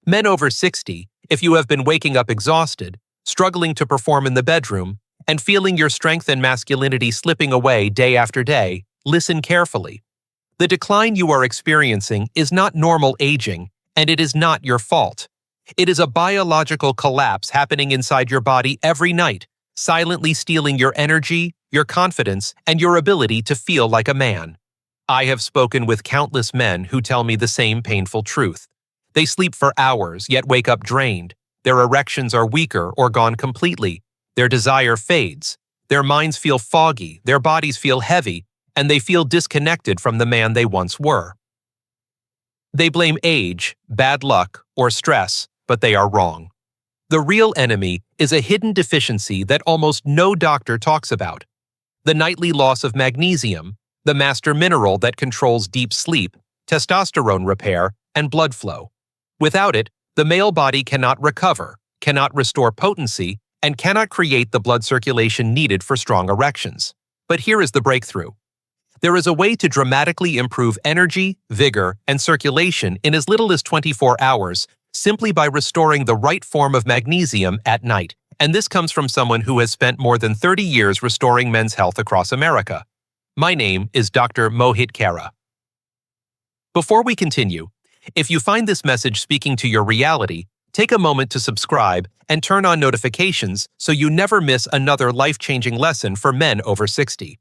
Men over 60, if you have been waking up exhausted, struggling to perform in the bedroom, and feeling your strength and masculinity slipping away day after day, listen carefully. The decline you are experiencing is not normal aging, and it is not your fault. It is a biological collapse happening inside your body every night, silently stealing your energy, your confidence, and your ability to feel like a man. I have spoken with countless men who tell me the same painful truth. They sleep for hours, yet wake up drained. Their erections are weaker or gone completely. Their desire fades. Their minds feel foggy, their bodies feel heavy, and they feel disconnected from the man they once were. They blame age, bad luck, or stress, but they are wrong. The real enemy is a hidden deficiency that almost no doctor talks about. The nightly loss of magnesium, the master mineral that controls deep sleep, testosterone repair, and blood flow. Without it, the male body cannot recover, cannot restore potency, and cannot create the blood circulation needed for strong erections. But here is the breakthrough. There is a way to dramatically improve energy, vigor, and circulation in as little as 24 hours, simply by restoring the right form of magnesium at night. And this comes from someone who has spent more than 30 years restoring men's health across America. My name is Dr. Mohit Kara. Before we continue, if you find this message speaking to your reality, take a moment to subscribe and turn on notifications so you never miss another life-changing lesson for men over 60.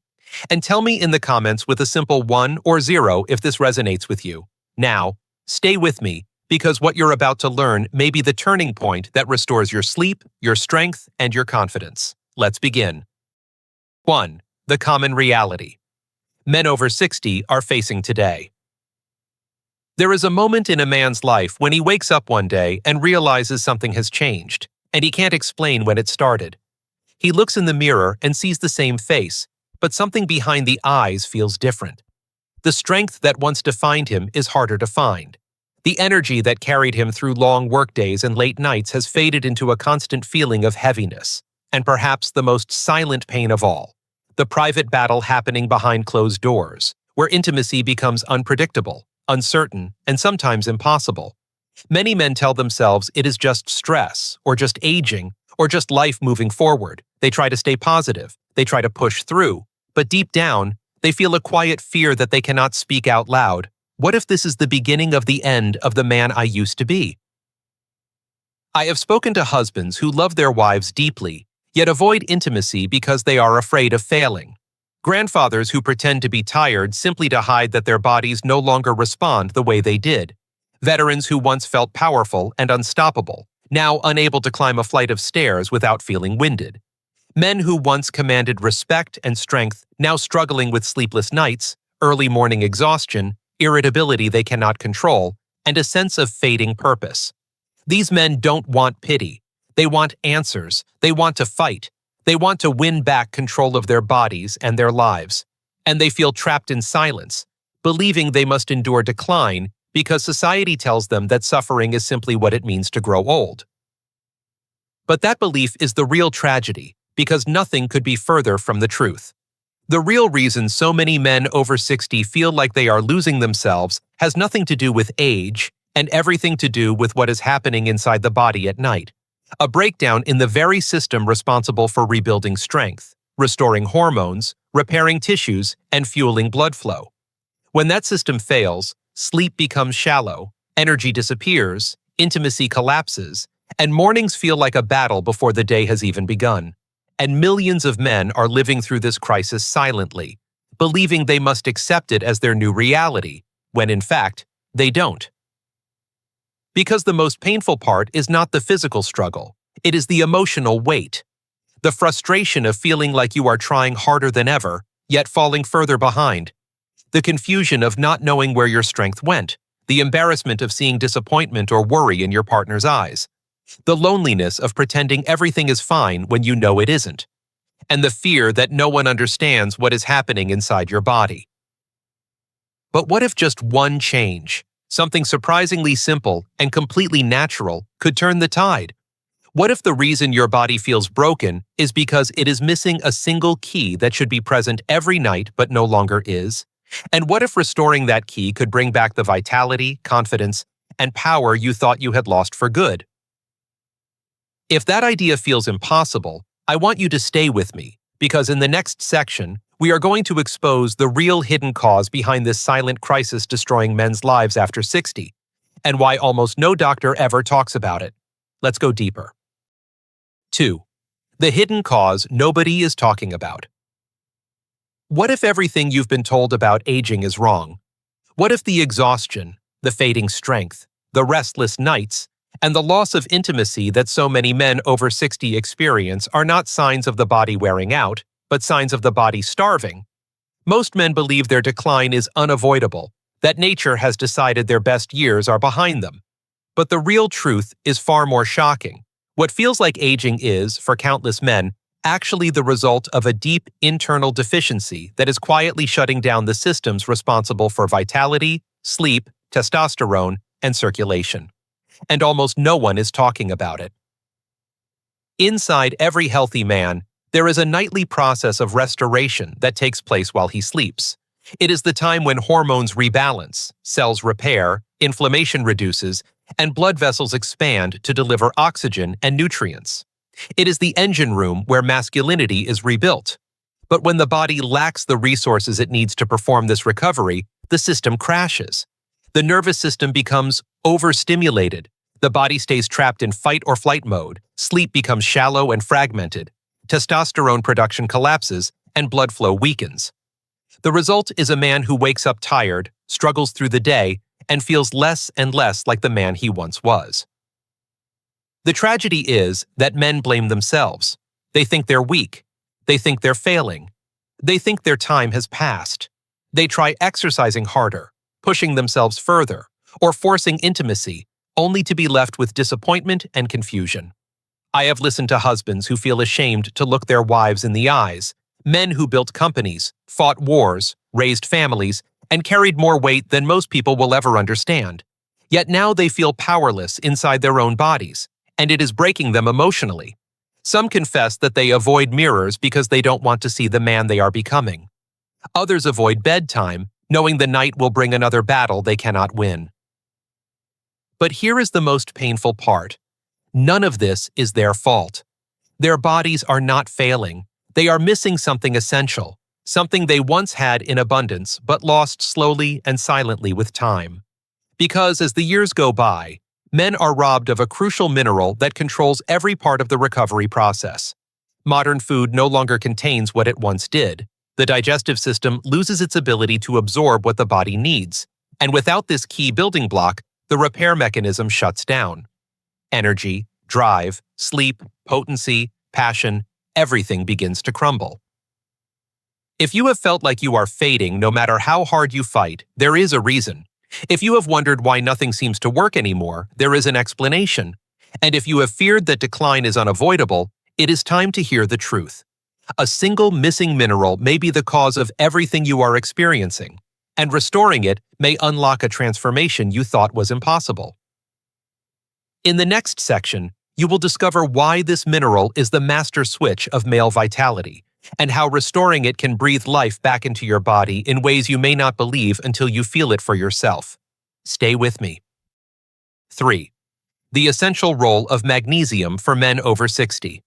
And tell me in the comments with a simple 1 or 0 if this resonates with you. Now, stay with me, because what you're about to learn may be the turning point that restores your sleep, your strength, and your confidence. Let's begin. 1. The common reality men over 60 are facing today. There is a moment in a man's life when he wakes up one day and realizes something has changed, and he can't explain when it started. He looks in the mirror and sees the same face, but something behind the eyes feels different. The strength that once defined him is harder to find. The energy that carried him through long workdays and late nights has faded into a constant feeling of heaviness, and perhaps the most silent pain of all, the private battle happening behind closed doors, where intimacy becomes unpredictable, uncertain, and sometimes impossible. Many men tell themselves it is just stress, or just aging, or just life moving forward. They try to stay positive, they try to push through, but deep down, they feel a quiet fear that they cannot speak out loud. What if this is the beginning of the end of the man I used to be? I have spoken to husbands who love their wives deeply, yet avoid intimacy because they are afraid of failing. Grandfathers who pretend to be tired simply to hide that their bodies no longer respond the way they did. Veterans who once felt powerful and unstoppable, now unable to climb a flight of stairs without feeling winded. Men who once commanded respect and strength, now struggling with sleepless nights, early morning exhaustion, irritability they cannot control, and a sense of fading purpose. These men don't want pity. They want answers. They want to fight. They want to win back control of their bodies and their lives. And they feel trapped in silence, believing they must endure decline because society tells them that suffering is simply what it means to grow old. But that belief is the real tragedy, because nothing could be further from the truth. The real reason so many men over 60 feel like they are losing themselves has nothing to do with age and everything to do with what is happening inside the body at night. A breakdown in the very system responsible for rebuilding strength, restoring hormones, repairing tissues, and fueling blood flow. When that system fails, sleep becomes shallow, energy disappears, intimacy collapses, and mornings feel like a battle before the day has even begun. And millions of men are living through this crisis silently, believing they must accept it as their new reality, when in fact, they don't. Because the most painful part is not the physical struggle, it is the emotional weight. The frustration of feeling like you are trying harder than ever, yet falling further behind. The confusion of not knowing where your strength went. The embarrassment of seeing disappointment or worry in your partner's eyes. The loneliness of pretending everything is fine when you know it isn't. And the fear that no one understands what is happening inside your body. But what if just one change, something surprisingly simple and completely natural, could turn the tide? What if the reason your body feels broken is because it is missing a single key that should be present every night but no longer is? And what if restoring that key could bring back the vitality, confidence, and power you thought you had lost for good. If that idea feels impossible, I want you to stay with me, because in the next section, we are going to expose the real hidden cause behind this silent crisis destroying men's lives after 60, and why almost no doctor ever talks about it. Let's go deeper. 2. The hidden cause nobody is talking about. What if everything you've been told about aging is wrong? What if the exhaustion, the fading strength, the restless nights, and the loss of intimacy that so many men over 60 experience are not signs of the body wearing out, but signs of the body starving? Most men believe their decline is unavoidable, that nature has decided their best years are behind them. But the real truth is far more shocking. What feels like aging is, for countless men, actually the result of a deep internal deficiency that is quietly shutting down the systems responsible for vitality, sleep, testosterone, and circulation. And almost no one is talking about it. Inside every healthy man, there is a nightly process of restoration that takes place while he sleeps. It is the time when hormones rebalance, cells repair, inflammation reduces, and blood vessels expand to deliver oxygen and nutrients. It is the engine room where masculinity is rebuilt. But when the body lacks the resources it needs to perform this recovery, the system crashes. The nervous system becomes overstimulated. The body stays trapped in fight or flight mode. Sleep becomes shallow and fragmented. Testosterone production collapses, and blood flow weakens. The result is a man who wakes up tired, struggles through the day, and feels less and less like the man he once was. The tragedy is that men blame themselves. They think they're weak. They think they're failing. They think their time has passed. They try exercising harder, pushing themselves further, or forcing intimacy, only to be left with disappointment and confusion. I have listened to husbands who feel ashamed to look their wives in the eyes, men who built companies, fought wars, raised families, and carried more weight than most people will ever understand. Yet now they feel powerless inside their own bodies, and it is breaking them emotionally. Some confess that they avoid mirrors because they don't want to see the man they are becoming. Others avoid bedtime, knowing the night will bring another battle they cannot win. But here is the most painful part. None of this is their fault. Their bodies are not failing. They are missing something essential, something they once had in abundance but lost slowly and silently with time. Because as the years go by, men are robbed of a crucial mineral that controls every part of the recovery process. Modern food no longer contains what it once did. The digestive system loses its ability to absorb what the body needs, and without this key building block, the repair mechanism shuts down. Energy, drive, sleep, potency, passion, everything begins to crumble. If you have felt like you are fading no matter how hard you fight, there is a reason. If you have wondered why nothing seems to work anymore, there is an explanation. And if you have feared that decline is unavoidable, it is time to hear the truth. A single missing mineral may be the cause of everything you are experiencing, and restoring it may unlock a transformation you thought was impossible. In the next section, you will discover why this mineral is the master switch of male vitality, and how restoring it can breathe life back into your body in ways you may not believe until you feel it for yourself. Stay with me. 3. The essential role of magnesium for men over 60.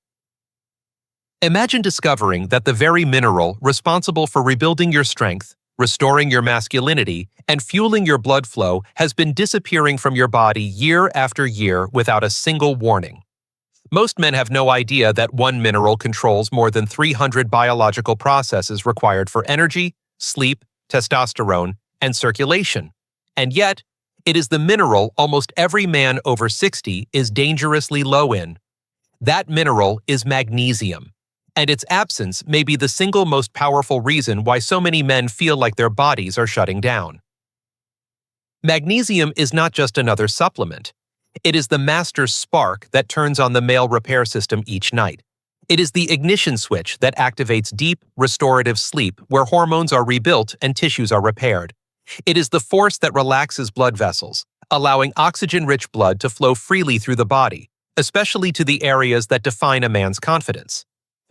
Imagine discovering that the very mineral responsible for rebuilding your strength, restoring your masculinity, and fueling your blood flow has been disappearing from your body year after year without a single warning. Most men have no idea that one mineral controls more than 300 biological processes required for energy, sleep, testosterone, and circulation. And yet, it is the mineral almost every man over 60 is dangerously low in. That mineral is magnesium, and its absence may be the single most powerful reason why so many men feel like their bodies are shutting down. Magnesium is not just another supplement. It is the master spark that turns on the male repair system each night. It is the ignition switch that activates deep, restorative sleep where hormones are rebuilt and tissues are repaired. It is the force that relaxes blood vessels, allowing oxygen-rich blood to flow freely through the body, especially to the areas that define a man's confidence.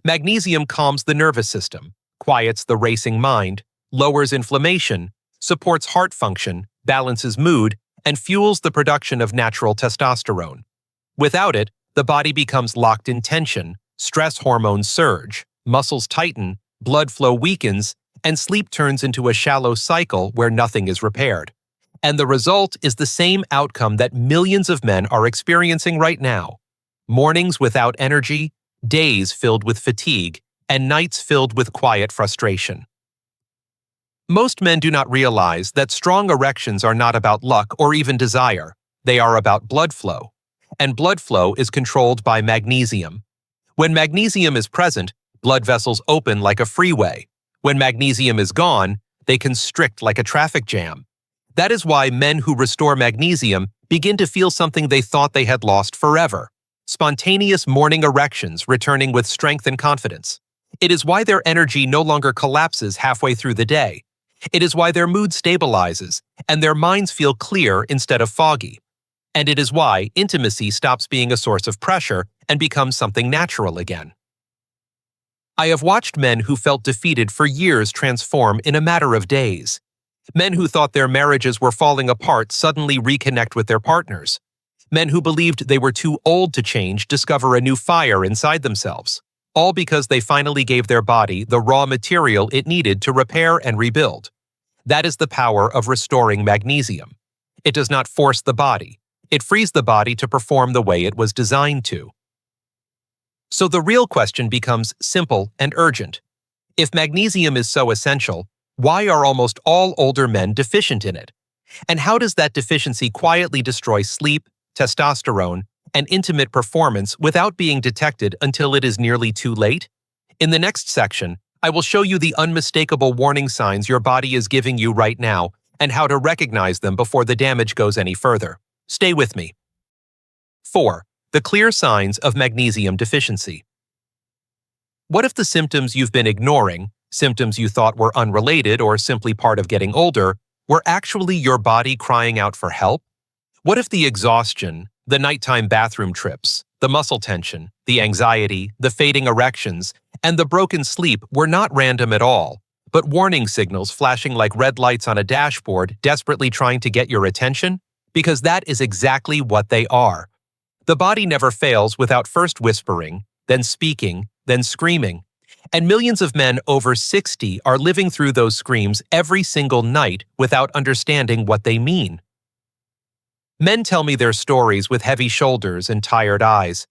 Magnesium calms the nervous system, quiets the racing mind, lowers inflammation, supports heart function, balances mood, and fuels the production of natural testosterone. Without it, the body becomes locked in tension, stress hormones surge, muscles tighten, blood flow weakens, and sleep turns into a shallow cycle where nothing is repaired. And the result is the same outcome that millions of men are experiencing right now. Mornings without energy, days filled with fatigue, and nights filled with quiet frustration. Most men do not realize that strong erections are not about luck or even desire. They are about blood flow. And blood flow is controlled by magnesium. When magnesium is present, blood vessels open like a freeway. When magnesium is gone, they constrict like a traffic jam. That is why men who restore magnesium begin to feel something they thought they had lost forever: spontaneous morning erections returning with strength and confidence. It is why their energy no longer collapses halfway through the day. It is why their mood stabilizes and their minds feel clear instead of foggy. And it is why intimacy stops being a source of pressure and becomes something natural again. I have watched men who felt defeated for years transform in a matter of days. Men who thought their marriages were falling apart suddenly reconnect with their partners. Men who believed they were too old to change discover a new fire inside themselves, all because they finally gave their body the raw material it needed to repair and rebuild. That is the power of restoring magnesium. It does not force the body. It frees the body to perform the way it was designed to. So the real question becomes simple and urgent. If magnesium is so essential, why are almost all older men deficient in it? And how does that deficiency quietly destroy sleep, testosterone, and intimate performance without being detected until it is nearly too late? In the next section, I will show you the unmistakable warning signs your body is giving you right now and how to recognize them before the damage goes any further. Stay with me. 4. The clear signs of magnesium deficiency. What if the symptoms you've been ignoring, symptoms you thought were unrelated or simply part of getting older, were actually your body crying out for help? What if the exhaustion, the nighttime bathroom trips, the muscle tension, the anxiety, the fading erections, and the broken sleep were not random at all, but warning signals flashing like red lights on a dashboard desperately trying to get your attention? Because that is exactly what they are. The body never fails without first whispering, then speaking, then screaming. And millions of men over 60 are living through those screams every single night without understanding what they mean. Men tell me their stories with heavy shoulders and tired eyes.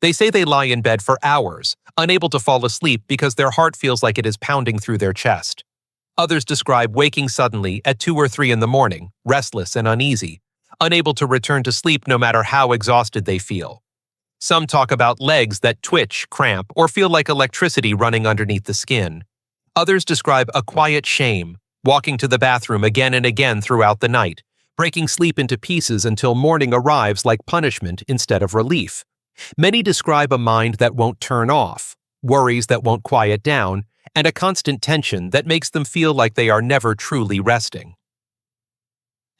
They say they lie in bed for hours, unable to fall asleep because their heart feels like it is pounding through their chest. Others describe waking suddenly at 2 or 3 in the morning, restless and uneasy, unable to return to sleep no matter how exhausted they feel. Some talk about legs that twitch, cramp, or feel like electricity running underneath the skin. Others describe a quiet shame, walking to the bathroom again and again throughout the night, breaking sleep into pieces until morning arrives like punishment instead of relief. Many describe a mind that won't turn off, worries that won't quiet down, and a constant tension that makes them feel like they are never truly resting.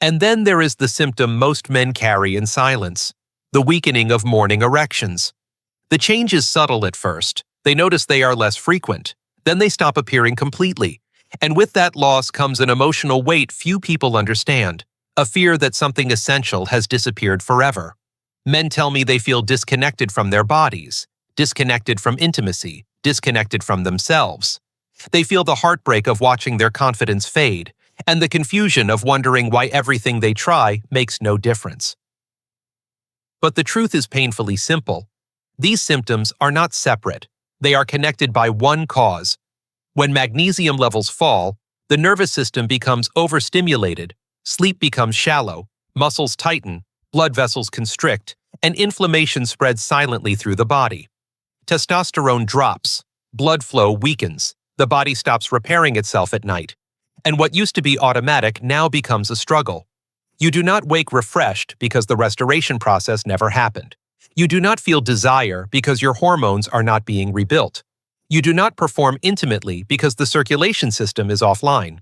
And then there is the symptom most men carry in silence: the weakening of morning erections. The change is subtle at first. They notice they are less frequent. Then they stop appearing completely. And with that loss comes an emotional weight few people understand, a fear that something essential has disappeared forever. Men tell me they feel disconnected from their bodies, disconnected from intimacy, disconnected from themselves. They feel the heartbreak of watching their confidence fade, and the confusion of wondering why everything they try makes no difference. But the truth is painfully simple. These symptoms are not separate. They are connected by one cause. When magnesium levels fall, the nervous system becomes overstimulated, sleep becomes shallow, muscles tighten, blood vessels constrict, and inflammation spreads silently through the body. Testosterone drops, blood flow weakens, the body stops repairing itself at night, and what used to be automatic now becomes a struggle. You do not wake refreshed because the restoration process never happened. You do not feel desire because your hormones are not being rebuilt. You do not perform intimately because the circulation system is offline.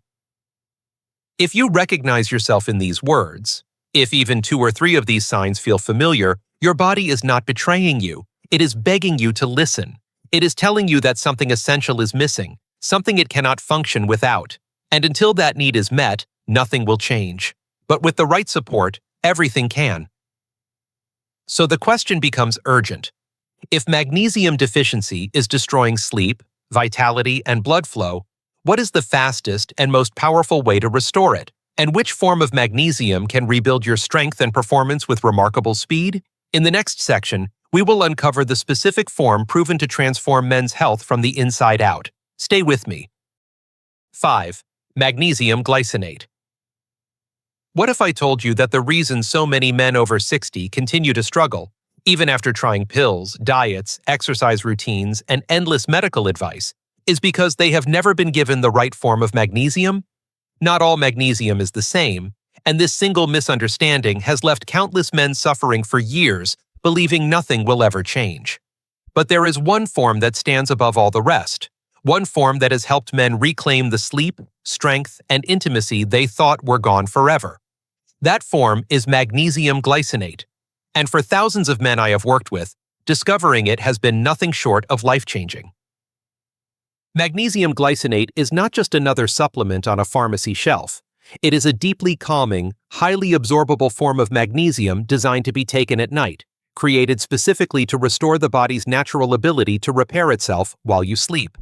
If you recognize yourself in these words, if even 2 or 3 of these signs feel familiar, your body is not betraying you. It is begging you to listen. It is telling you that something essential is missing, something it cannot function without. And until that need is met, nothing will change. But with the right support, Everything can. So the question becomes urgent. If magnesium deficiency is destroying sleep, vitality, and blood flow, what is the fastest and most powerful way to restore it? And which form of magnesium can rebuild your strength and performance with remarkable speed? In the next section, we will uncover the specific form proven to transform men's health from the inside out. Stay with me. 5. Magnesium glycinate. What if I told you that the reason so many men over 60 continue to struggle, even after trying pills, diets, exercise routines, and endless medical advice, is because they have never been given the right form of magnesium? Not all magnesium is the same, and this single misunderstanding has left countless men suffering for years, believing nothing will ever change. But there is one form that stands above all the rest, one form that has helped men reclaim the sleep, strength, and intimacy they thought were gone forever. That form is magnesium glycinate, and for thousands of men I have worked with, discovering it has been nothing short of life-changing. Magnesium glycinate is not just another supplement on a pharmacy shelf. It is a deeply calming, highly absorbable form of magnesium designed to be taken at night, created specifically to restore the body's natural ability to repair itself while you sleep.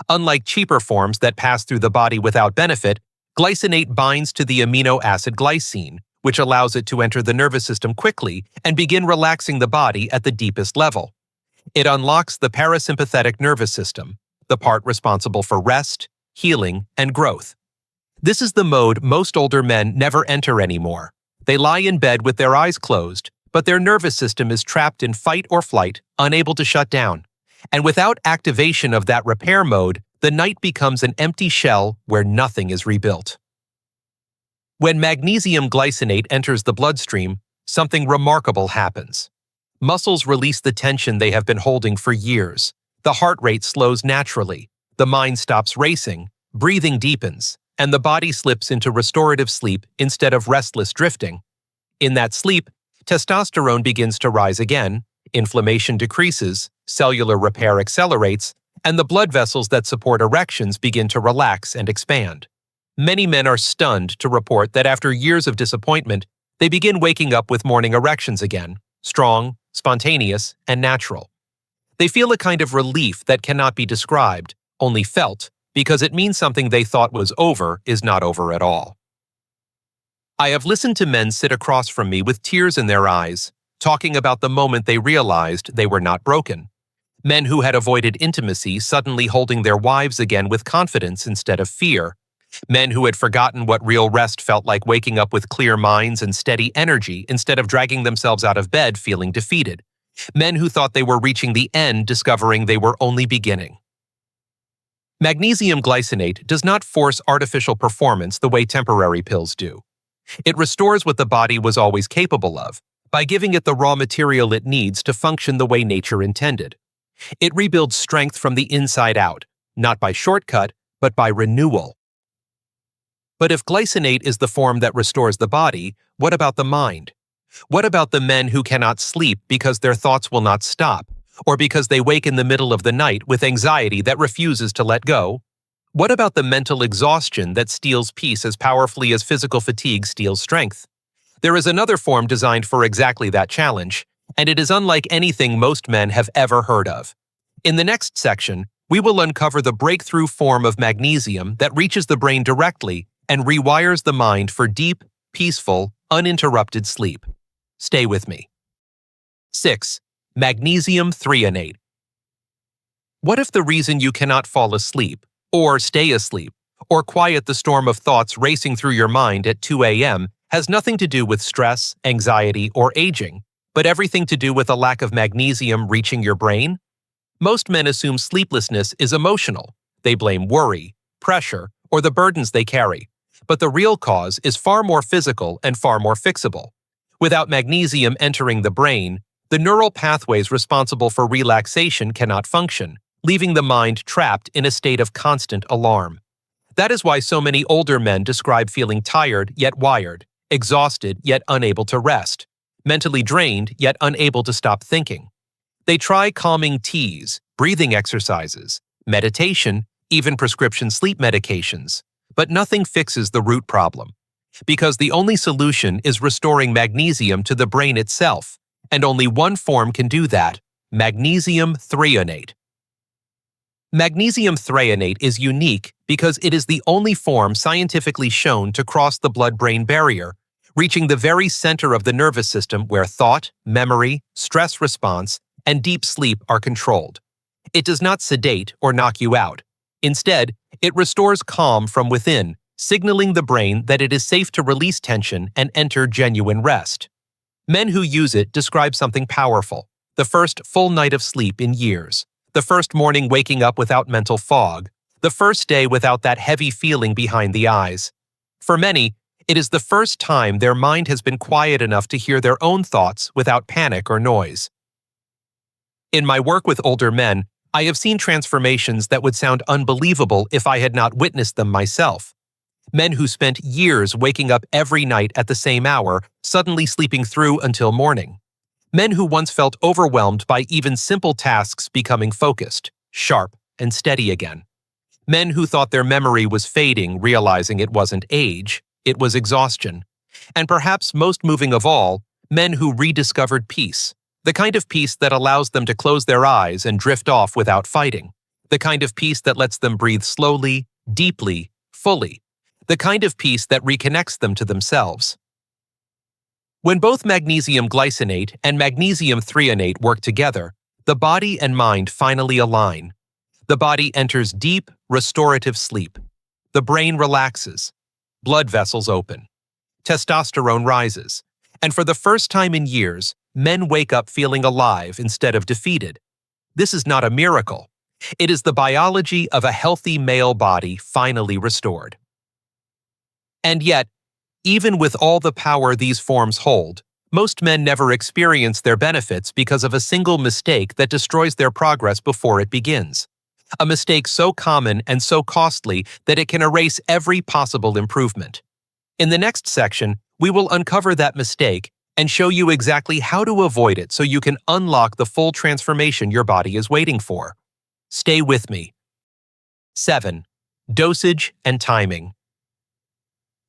Unlike cheaper forms that pass through the body without benefit, glycinate binds to the amino acid glycine, which allows it to enter the nervous system quickly and begin relaxing the body at the deepest level. It unlocks the parasympathetic nervous system, the part responsible for rest, healing, and growth. This is the mode most older men never enter anymore. They lie in bed with their eyes closed, but their nervous system is trapped in fight or flight, unable to shut down. And without activation of that repair mode, the night becomes an empty shell where nothing is rebuilt. When magnesium glycinate enters the bloodstream, something remarkable happens. Muscles release the tension they have been holding for years. The heart rate slows naturally, the mind stops racing, breathing deepens, and the body slips into restorative sleep instead of restless drifting. In that sleep, testosterone begins to rise again, inflammation decreases, cellular repair accelerates, and the blood vessels that support erections begin to relax and expand. Many men are stunned to report that after years of disappointment, they begin waking up with morning erections again, strong, spontaneous, and natural. They feel a kind of relief that cannot be described, only felt, because it means something they thought was over is not over at all. I have listened to men sit across from me with tears in their eyes, talking about the moment they realized they were not broken. Men who had avoided intimacy suddenly holding their wives again with confidence instead of fear. Men who had forgotten what real rest felt like, waking up with clear minds and steady energy instead of dragging themselves out of bed feeling defeated. Men who thought they were reaching the end, discovering they were only beginning. Magnesium glycinate does not force artificial performance the way temporary pills do. It restores what the body was always capable of, by giving it the raw material it needs to function the way nature intended. It rebuilds strength from the inside out, not by shortcut, but by renewal. But if glycinate is the form that restores the body, what about the mind? What about the men who cannot sleep because their thoughts will not stop, or because they wake in the middle of the night with anxiety that refuses to let go? What about the mental exhaustion that steals peace as powerfully as physical fatigue steals strength? There is another form designed for exactly that challenge, and it is unlike anything most men have ever heard of. In the next section, we will uncover the breakthrough form of magnesium that reaches the brain directly and rewires the mind for deep, peaceful, uninterrupted sleep. Stay with me. 6. Magnesium Threonate. What if the reason you cannot fall asleep, or stay asleep, or quiet the storm of thoughts racing through your mind at 2 a.m. has nothing to do with stress, anxiety, or aging, but everything to do with a lack of magnesium reaching your brain? Most men assume sleeplessness is emotional. They blame worry, pressure, or the burdens they carry. But the real cause is far more physical and far more fixable. Without magnesium entering the brain, the neural pathways responsible for relaxation cannot function, leaving the mind trapped in a state of constant alarm. That is why so many older men describe feeling tired yet wired, exhausted yet unable to rest, mentally drained yet unable to stop thinking. They try calming teas, breathing exercises, meditation, even prescription sleep medications, but nothing fixes the root problem. because the only solution is restoring magnesium to the brain itself, and only one form can do that: Magnesium Threonate. Magnesium Threonate is unique because it is the only form scientifically shown to cross the blood-brain barrier, reaching the very center of the nervous system where thought, memory, stress response, and deep sleep are controlled. It does not sedate or knock you out. Instead, it restores calm from within, signaling the brain that it is safe to release tension and enter genuine rest. Men who use it describe something powerful: the first full night of sleep in years, the first morning waking up without mental fog, the first day without that heavy feeling behind the eyes. For many, it is the first time their mind has been quiet enough to hear their own thoughts without panic or noise. In my work with older men, I have seen transformations that would sound unbelievable if I had not witnessed them myself. Men who spent years waking up every night at the same hour, suddenly sleeping through until morning. Men who once felt overwhelmed by even simple tasks becoming focused, sharp, and steady again. Men who thought their memory was fading, realizing it wasn't age, it was exhaustion. And perhaps most moving of all, men who rediscovered peace. The kind of peace that allows them to close their eyes and drift off without fighting. The kind of peace that lets them breathe slowly, deeply, fully. The kind of peace that reconnects them to themselves. When both magnesium glycinate and magnesium threonate work together, the body and mind finally align. The body enters deep, restorative sleep. The brain relaxes. Blood vessels open. Testosterone rises. And for the first time in years, men wake up feeling alive instead of defeated. This is not a miracle. It is the biology of a healthy male body finally restored. And yet, even with all the power these forms hold, most men never experience their benefits because of a single mistake that destroys their progress before it begins. A mistake so common and so costly that it can erase every possible improvement. In the next section, we will uncover that mistake and show you exactly how to avoid it so you can unlock the full transformation your body is waiting for. Stay with me. 7. Dosage and timing.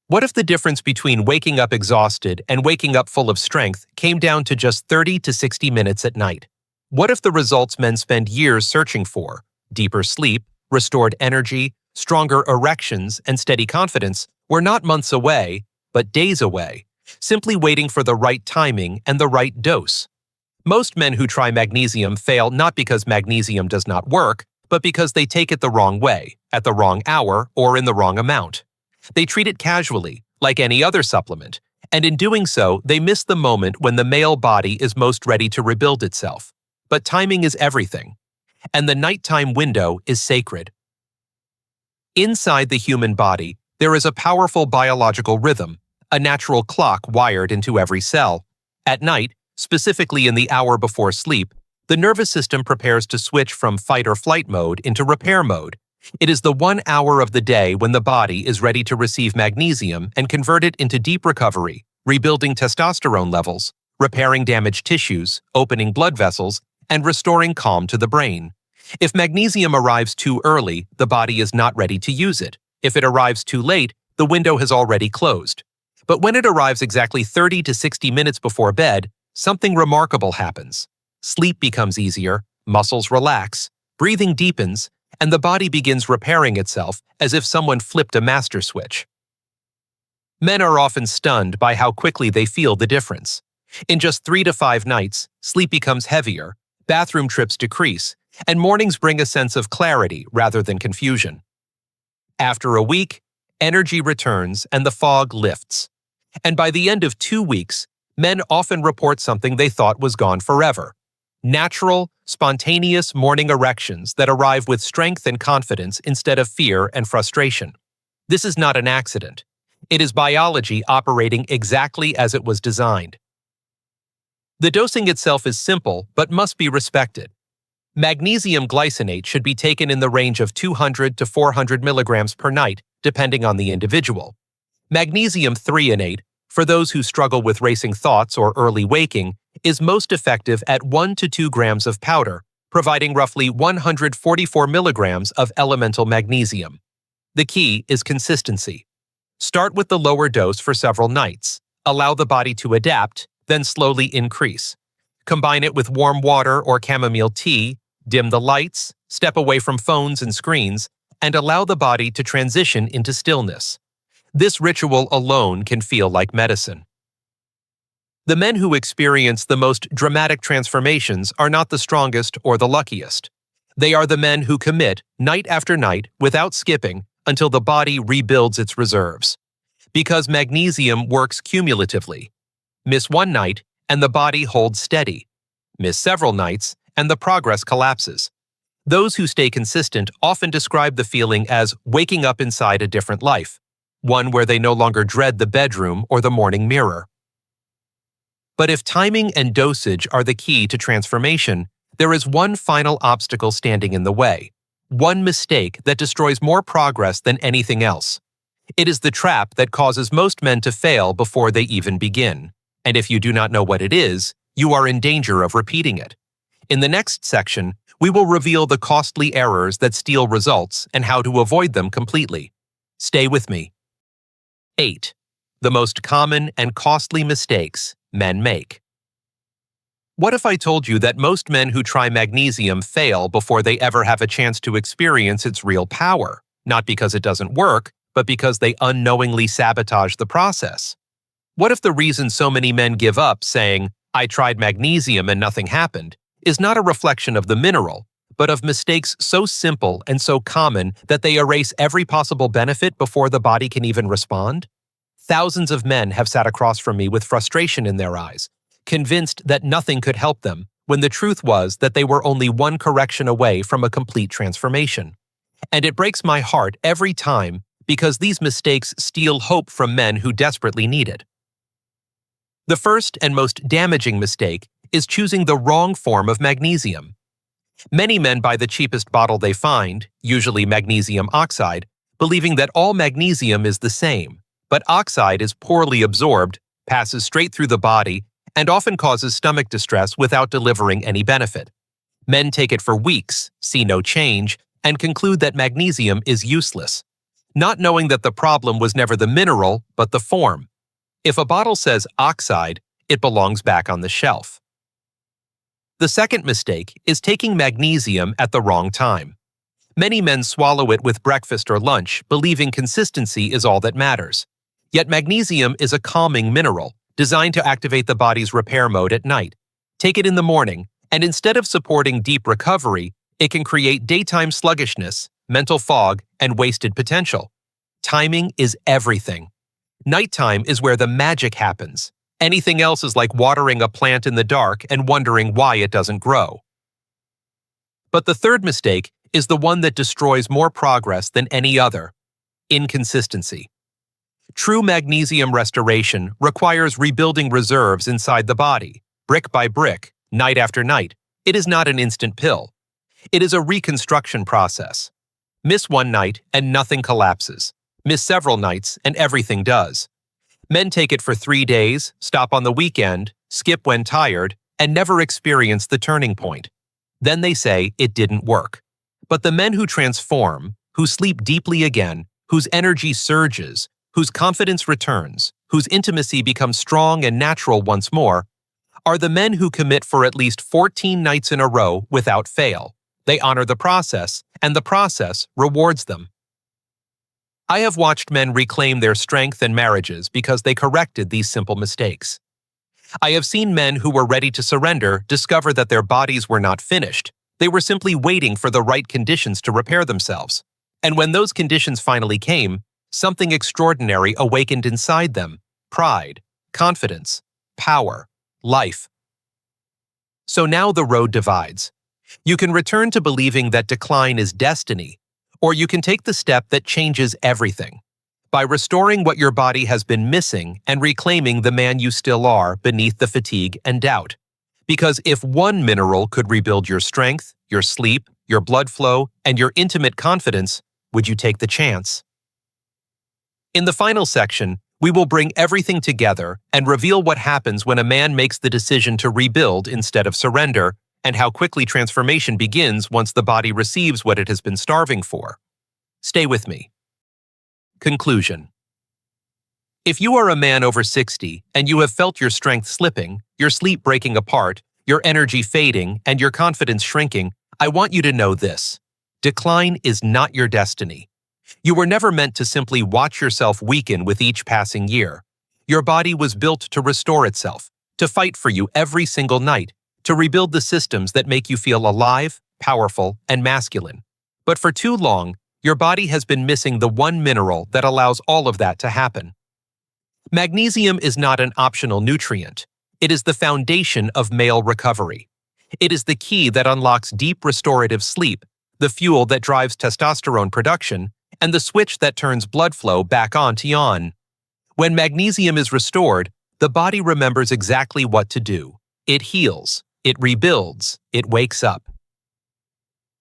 What if the difference between waking up exhausted and waking up full of strength came down to just 30 to 60 minutes at night? What if the results men spend years searching for, deeper sleep, restored energy, stronger erections, and steady confidence, were not months away, but days away, simply waiting for the right timing and the right dose? Most men who try magnesium fail not because magnesium does not work, but because they take it the wrong way, at the wrong hour, or in the wrong amount. They treat it casually, like any other supplement, and in doing so, they miss the moment when the male body is most ready to rebuild itself. But timing is everything, and the nighttime window is sacred. Inside the human body, there is a powerful biological rhythm, a natural clock wired into every cell. At night, specifically in the hour before sleep, the nervous system prepares to switch from fight or flight mode into repair mode. It is the 1 hour of the day when the body is ready to receive magnesium and convert it into deep recovery, rebuilding testosterone levels, repairing damaged tissues, opening blood vessels, and restoring calm to the brain. If magnesium arrives too early, the body is not ready to use it. If it arrives too late, the window has already closed. But when it arrives exactly 30 to 60 minutes before bed, something remarkable happens. Sleep becomes easier, muscles relax, breathing deepens, and the body begins repairing itself as if someone flipped a master switch. Men are often stunned by how quickly they feel the difference. In just 3 to 5 nights, sleep becomes heavier, bathroom trips decrease, and mornings bring a sense of clarity rather than confusion. After a week, energy returns and the fog lifts. And by the end of 2 weeks, men often report something they thought was gone forever. Natural, spontaneous morning erections that arrive with strength and confidence instead of fear and frustration. This is not an accident. It is biology operating exactly as it was designed. The dosing itself is simple but must be respected. Magnesium glycinate should be taken in the range of 200 to 400 milligrams per night, depending on the individual. Magnesium threonate, for those who struggle with racing thoughts or early waking, is most effective at 1 to 2 grams of powder, providing roughly 144 milligrams of elemental magnesium. The key is consistency. Start with the lower dose for several nights. Allow the body to adapt, then slowly increase. Combine it with warm water or chamomile tea, dim the lights, step away from phones and screens, and allow the body to transition into stillness. This ritual alone can feel like medicine. The men who experience the most dramatic transformations are not the strongest or the luckiest. They are the men who commit night after night without skipping until the body rebuilds its reserves. Because magnesium works cumulatively. Miss one night and the body holds steady. Miss several nights and the progress collapses. Those who stay consistent often describe the feeling as waking up inside a different life, one where they no longer dread the bedroom or the morning mirror. But if timing and dosage are the key to transformation, there is one final obstacle standing in the way, one mistake that destroys more progress than anything else. It is the trap that causes most men to fail before they even begin, and if you do not know what it is, you are in danger of repeating it. In the next section, we will reveal the costly errors that steal results and how to avoid them completely. Stay with me. 8. The most common and costly mistakes men make. What if I told you that most men who try magnesium fail before they ever have a chance to experience its real power, not because it doesn't work, but because they unknowingly sabotage the process? What if the reason so many men give up saying, "I tried magnesium and nothing happened," is not a reflection of the mineral, but of mistakes so simple and so common that they erase every possible benefit before the body can even respond? Thousands of men have sat across from me with frustration in their eyes, convinced that nothing could help them, when the truth was that they were only one correction away from a complete transformation. And it breaks my heart every time because these mistakes steal hope from men who desperately need it. The first and most damaging mistake is choosing the wrong form of magnesium. Many men buy the cheapest bottle they find, usually magnesium oxide, believing that all magnesium is the same, but oxide is poorly absorbed, passes straight through the body, and often causes stomach distress without delivering any benefit. Men take it for weeks, see no change, and conclude that magnesium is useless, not knowing that the problem was never the mineral, but the form. If a bottle says oxide, it belongs back on the shelf. The second mistake is taking magnesium at the wrong time. Many men swallow it with breakfast or lunch, believing consistency is all that matters. Yet magnesium is a calming mineral, designed to activate the body's repair mode at night. Take it in the morning, and instead of supporting deep recovery, it can create daytime sluggishness, mental fog, and wasted potential. Timing is everything. Nighttime is where the magic happens. Anything else is like watering a plant in the dark and wondering why it doesn't grow. But the third mistake is the one that destroys more progress than any other: inconsistency. True magnesium restoration requires rebuilding reserves inside the body, brick by brick, night after night. It is not an instant pill. It is a reconstruction process. Miss one night and nothing collapses. Miss several nights and everything does. Men take it for 3 days, stop on the weekend, skip when tired, and never experience the turning point. Then they say it didn't work. But the men who transform, who sleep deeply again, whose energy surges, whose confidence returns, whose intimacy becomes strong and natural once more, are the men who commit for at least 14 nights in a row without fail. They honor the process, and the process rewards them. I have watched men reclaim their strength and marriages because they corrected these simple mistakes. I have seen men who were ready to surrender discover that their bodies were not finished. They were simply waiting for the right conditions to repair themselves. And when those conditions finally came, something extraordinary awakened inside them: pride, confidence, power, life. So now the road divides. You can return to believing that decline is destiny, or you can take the step that changes everything, by restoring what your body has been missing and reclaiming the man you still are beneath the fatigue and doubt. Because if one mineral could rebuild your strength, your sleep, your blood flow, and your intimate confidence, would you take the chance? In the final section, we will bring everything together and reveal what happens when a man makes the decision to rebuild instead of surrender, and how quickly transformation begins once the body receives what it has been starving for. Stay with me. Conclusion. If you are a man over 60 and you have felt your strength slipping, your sleep breaking apart, your energy fading, and your confidence shrinking, I want you to know this. Decline is not your destiny. You were never meant to simply watch yourself weaken with each passing year. Your body was built to restore itself, to fight for you every single night, to rebuild the systems that make you feel alive, powerful, and masculine. But for too long, your body has been missing the one mineral that allows all of that to happen. Magnesium is not an optional nutrient. It is the foundation of male recovery. It is the key that unlocks deep restorative sleep, the fuel that drives testosterone production, and the switch that turns blood flow back on to on. When magnesium is restored, the body remembers exactly what to do. It heals, it rebuilds, it wakes up.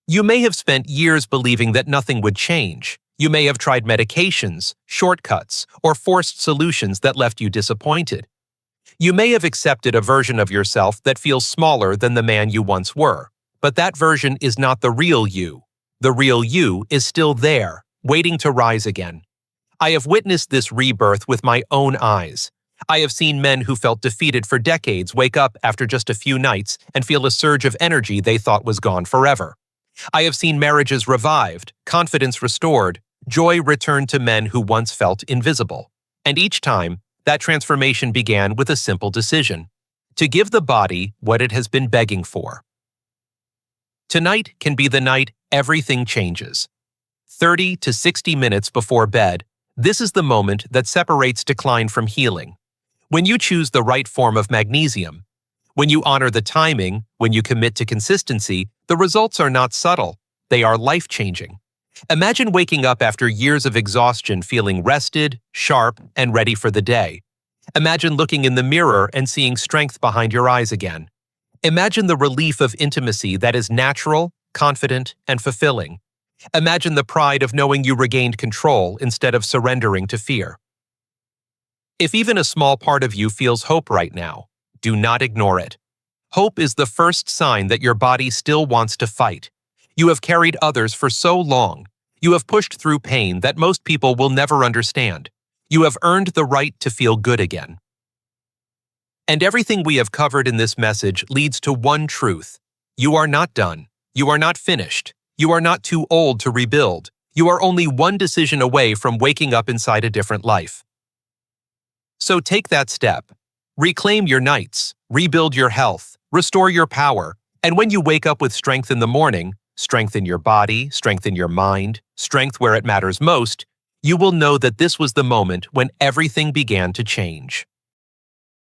You may have spent years believing that nothing would change. You may have tried medications, shortcuts, or forced solutions that left you disappointed. You may have accepted a version of yourself that feels smaller than the man you once were, but that version is not the real you. The real you is still there, waiting to rise again. I have witnessed this rebirth with my own eyes. I have seen men who felt defeated for decades wake up after just a few nights and feel a surge of energy they thought was gone forever. I have seen marriages revived, confidence restored, joy returned to men who once felt invisible. And each time, that transformation began with a simple decision: to give the body what it has been begging for. Tonight can be the night everything changes. 30 to 60 minutes before bed, this is the moment that separates decline from healing. When you choose the right form of magnesium, when you honor the timing, when you commit to consistency, the results are not subtle, they are life-changing. Imagine waking up after years of exhaustion feeling rested, sharp, and ready for the day. Imagine looking in the mirror and seeing strength behind your eyes again. Imagine the relief of intimacy that is natural, confident, and fulfilling. Imagine the pride of knowing you regained control instead of surrendering to fear. If even a small part of you feels hope right now, do not ignore it. Hope is the first sign that your body still wants to fight. You have carried others for so long. You have pushed through pain that most people will never understand. You have earned the right to feel good again. And everything we have covered in this message leads to one truth. You are not done. You are not finished. You are not too old to rebuild. You are only one decision away from waking up inside a different life. So take that step. Reclaim your nights, rebuild your health, restore your power, and when you wake up with strength in the morning, strengthen your body, strengthen your mind, strength where it matters most, you will know that this was the moment when everything began to change.